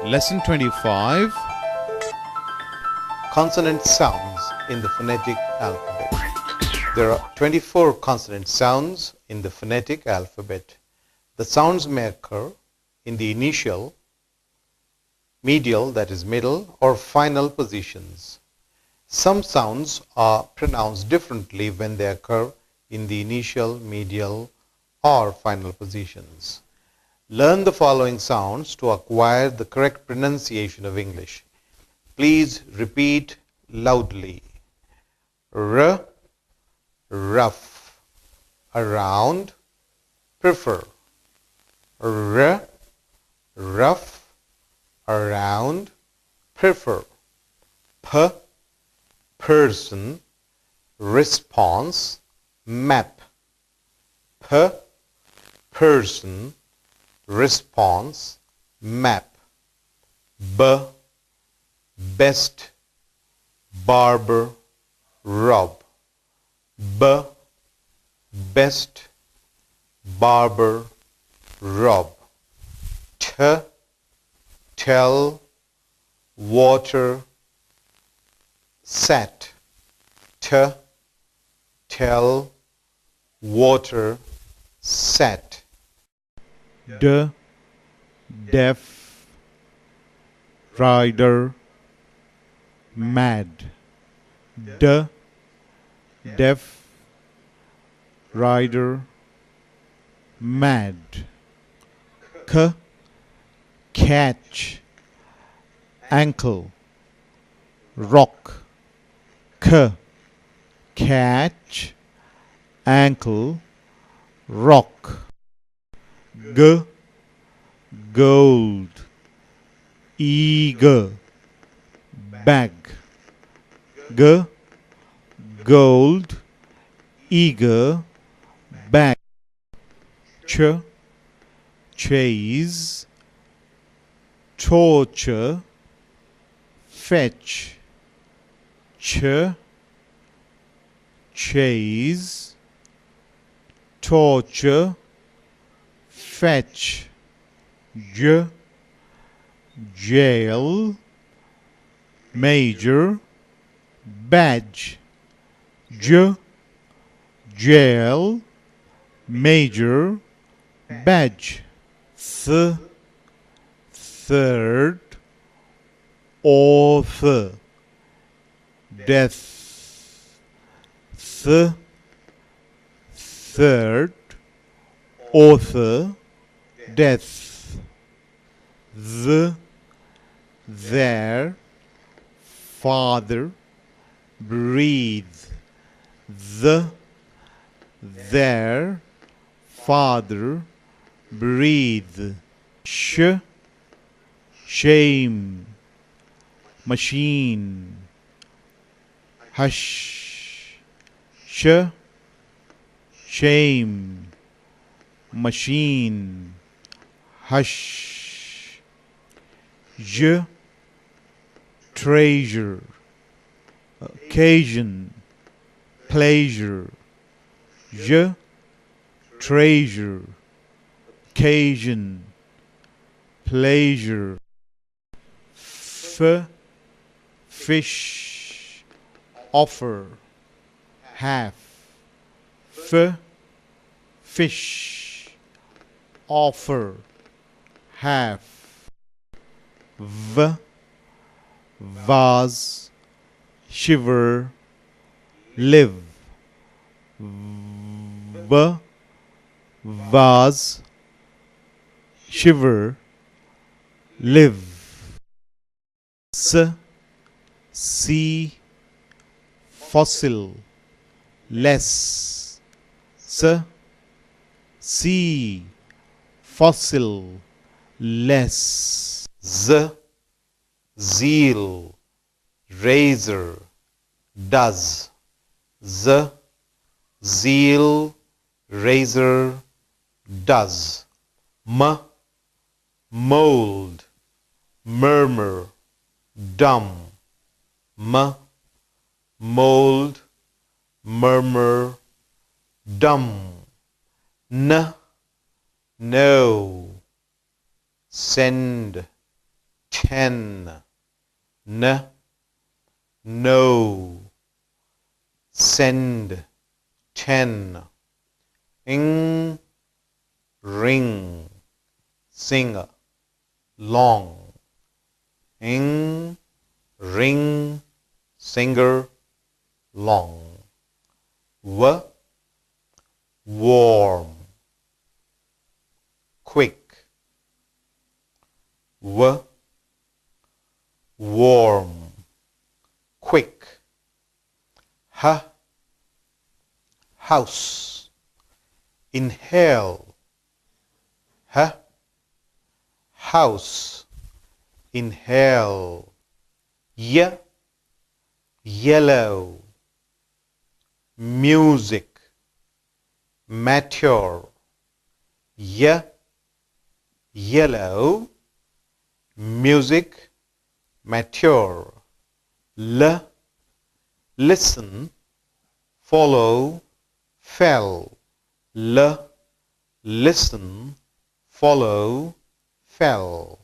Lesson 25. Consonant sounds in the phonetic alphabet. There are 24 consonant sounds in the phonetic alphabet. The sounds may occur in the initial, medial, that is middle, or final positions. Some sounds are pronounced differently when they occur in the initial, medial, or final positions. Learn the following sounds to acquire the correct pronunciation of English. Please repeat loudly. R, rough, around, prefer. R, rough, around, prefer. P, person, response, map. P, person, response, map. B, best, barber, rob. B, best, barber, rob. T, tell, water, sat. T, tell, water, sat. D, deaf, rider, mad. D, deaf, rider, mad. K, catch, ankle, rock. K, catch, ankle, rock. G, gold, eager, bag. G, gold, eager, bag. Ch, chase, torture, fetch. Ch, chase, torture, fetch. J, jail, major, badge. J, jail, major, badge. Th, third, author, death. Th, third, author, death. The, there, father, breathe. The, there, father, breathe. Sh, shame, machine. Hush, sh, shame, machine. Hush. J, treasure, occasion, pleasure. J, treasure, occasion, pleasure. F, fish, offer, half. F, fish, offer, half. V, vase, shiver, live. V, vase, shiver, live. S, see, fossil, less. S, see, fossil, less. Z, zeal, razor, does. Z, zeal, razor, does. M, mold, murmur, dumb. M, mold, murmur, dumb. N, know, send, ten, n, no, send, ten, ing, ring, sing, long, ing, ring, singer, long, warm, quick, warm, quick, house, inhale, house, inhale, yellow, music, mature, yellow, music, mature, listen, follow, fell, listen, follow, fell.